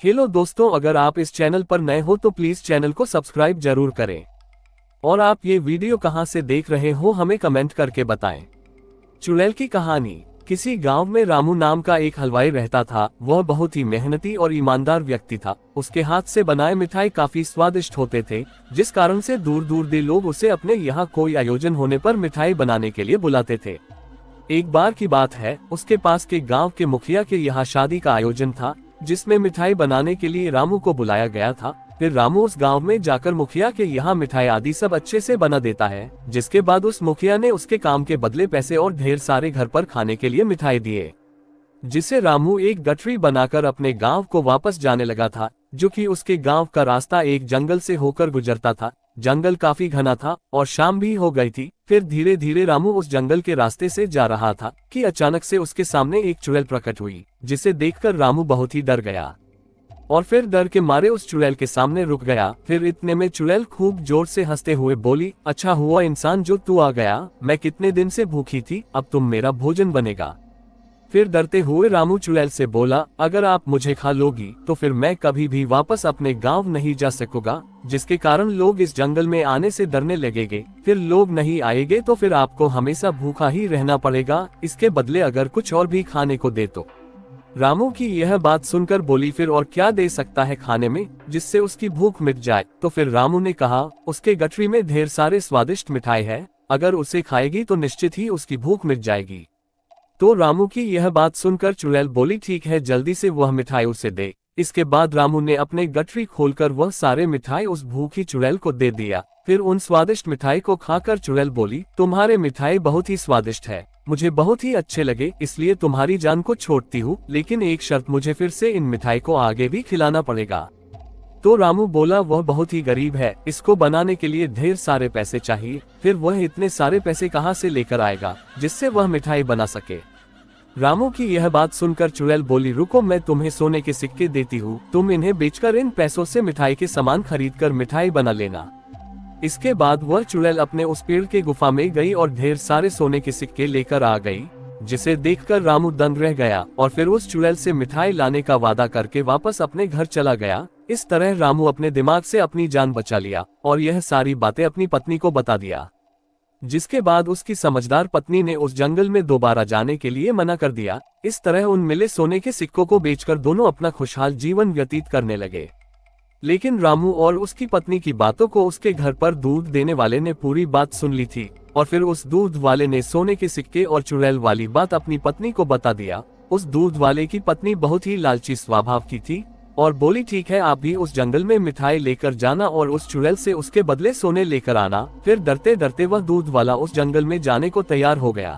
Hello दोस्तों, अगर आप इस चैनल पर नए हो तो प्लीज चैनल को सब्सक्राइब जरूर करें। और आप ये वीडियो कहां से देख रहे हो हमें कमेंट करके बताएं। चुड़ैल की कहानी। किसी गांव में रामू नाम का एक हलवाई रहता था। वह बहुत ही मेहनती और ईमानदार व्यक्ति था। उसके हाथ से बनाए मिठाई काफी स्वादिष्ट होते थे, जिस कारण से दूर दूर के लोग उसे अपने यहाँ कोई आयोजन होने पर मिठाई बनाने के लिए बुलाते थे। एक बार की बात है, उसके पास के गांव के मुखिया के यहाँ शादी का आयोजन था, जिसमें मिठाई बनाने के लिए रामू को बुलाया गया था। फिर रामू उस गांव में जाकर मुखिया के यहाँ मिठाई आदि सब अच्छे से बना देता है, जिसके बाद उस मुखिया ने उसके काम के बदले पैसे और ढेर सारे घर पर खाने के लिए मिठाई दिए, जिसे रामू एक गठरी बनाकर अपने गांव को वापस जाने लगा था, जो कि उसके गांव का रास्ता एक जंगल से होकर गुजरता था। जंगल काफी घना था और शाम भी हो गई थी। फिर धीरे धीरे रामू उस जंगल के रास्ते से जा रहा था कि अचानक से उसके सामने एक चुड़ैल प्रकट हुई, जिसे देखकर रामू बहुत ही डर गया और फिर डर के मारे उस चुड़ैल के सामने रुक गया। फिर इतने में चुड़ैल खूब जोर से हंसते हुए बोली, अच्छा हुआ इंसान जो तू आ गया, मैं कितने दिन से भूखी थी, अब तुम मेरा भोजन बनेगा। फिर डरते हुए रामू चुड़ैल से बोला, अगर आप मुझे खा लोगी तो फिर मैं कभी भी वापस अपने गांव नहीं जा सकूंगा, जिसके कारण लोग इस जंगल में आने से डरने लगेंगे। फिर लोग नहीं आएंगे तो फिर आपको हमेशा भूखा ही रहना पड़ेगा। इसके बदले अगर कुछ और भी खाने को दे तो। रामू की यह बात सुनकर बोली, फिर और क्या दे सकता है खाने में जिससे उसकी भूख मिट जाए। तो फिर रामू ने कहा, उसके गठरी में ढेर सारे स्वादिष्ट मिठाई है, अगर उसे खाएगी तो निश्चित ही उसकी भूख मिट जाएगी। तो रामू की यह बात सुनकर चुड़ैल बोली, ठीक है, जल्दी से वह मिठाई उसे दे। इसके बाद रामू ने अपने गठरी खोलकर वह सारे मिठाई उस भूखी चुड़ैल को दे दिया। फिर उन स्वादिष्ट मिठाई को खाकर चुड़ैल बोली, तुम्हारे मिठाई बहुत ही स्वादिष्ट है, मुझे बहुत ही अच्छे लगे, इसलिए तुम्हारी जान को छोड़ती हूँ, लेकिन एक शर्त, मुझे फिर से इन मिठाई को आगे भी खिलाना पड़ेगा। तो रामू बोला, वह बहुत ही गरीब है, इसको बनाने के लिए ढेर सारे पैसे चाहिए। फिर वह इतने सारे पैसे कहाँ से लेकर आएगा जिससे वह मिठाई बना सके। रामू की यह बात सुनकर चुड़ैल बोली, रुको, मैं तुम्हें सोने के सिक्के देती हूँ, तुम इन्हें बेचकर इन पैसों से मिठाई के सामान खरीदकर मिठाई बना लेना। इसके बाद वह चुड़ैल अपने उस पेड़ के गुफा में गई और ढेर सारे सोने के सिक्के लेकर आ गई, जिसे देखकर रामू दंग रह गया और फिर उस चुड़ैल से मिठाई लाने का वादा करके वापस अपने घर चला गया। इस तरह रामू अपने दिमाग से अपनी जान बचा लिया और यह सारी बातें अपनी पत्नी को बता दिया, जिसके बाद उसकी समझदार पत्नी ने उस जंगल में दोबारा जाने के लिए मना कर दिया। इस तरह उन मिले सोने के सिक्कों को बेचकर दोनों अपना खुशहाल जीवन व्यतीत करने लगे। लेकिन रामू और उसकी पत्नी की बातों को उसके घर पर दूध देने वाले ने पूरी बात सुन ली थी और फिर उस दूध वाले ने सोने के सिक्के और चुड़ैल वाली बात अपनी पत्नी को बता दिया। उस दूध वाले की पत्नी बहुत ही लालची स्वभाव की थी और बोली, ठीक है, आप भी उस जंगल में मिठाई लेकर जाना और उस चुड़ैल से उसके बदले सोने लेकर आना। फिर डरते डरते वह दूध वाला उस जंगल में जाने को तैयार हो गया।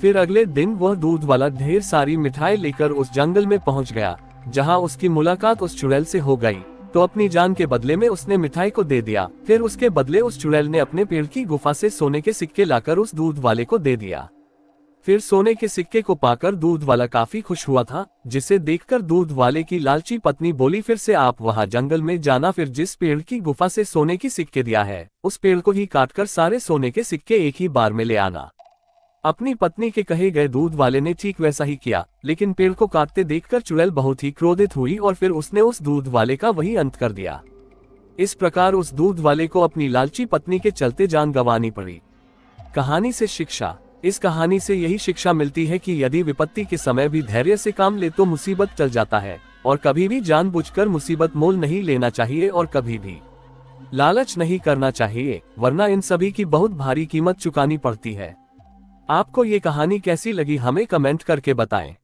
फिर अगले दिन वह दूध वाला ढेर सारी मिठाई लेकर उस जंगल में पहुंच गया, जहां उसकी मुलाकात उस चुड़ैल से हो गई। तो अपनी जान के बदले में उसने मिठाई को दे दिया। फिर उसके बदले उस चुड़ैल ने अपने पेड़ की गुफा से सोने के सिक्के लाकर उस दूध वाले को दे दिया। फिर सोने के सिक्के को पाकर दूध वाला काफी खुश हुआ था, जिसे देखकर दूध वाले की लालची पत्नी बोली, फिर से आप वहां जंगल में जाना, फिर जिस पेड़ की गुफा से सोने की सिक्के दिया है उस पेड़ को ही काटकर सारे सोने के सिक्के एक ही बार में ले आना। अपनी पत्नी के कहे गए दूध वाले ने ठीक वैसा ही किया, लेकिन पेड़ को काटते देखकर चुड़ैल बहुत ही क्रोधित हुई और फिर उसने उस दूध वाले का वही अंत कर दिया। इस प्रकार उस दूध वाले को अपनी लालची पत्नी के चलते जान गंवानी पड़ी। कहानी से शिक्षा। इस कहानी से यही शिक्षा मिलती है कि यदि विपत्ति के समय भी धैर्य से काम ले तो मुसीबत टल जाता है और कभी भी जानबूझकर मुसीबत मोल नहीं लेना चाहिए और कभी भी लालच नहीं करना चाहिए, वरना इन सभी की बहुत भारी कीमत चुकानी पड़ती है। आपको ये कहानी कैसी लगी हमें कमेंट करके बताएं।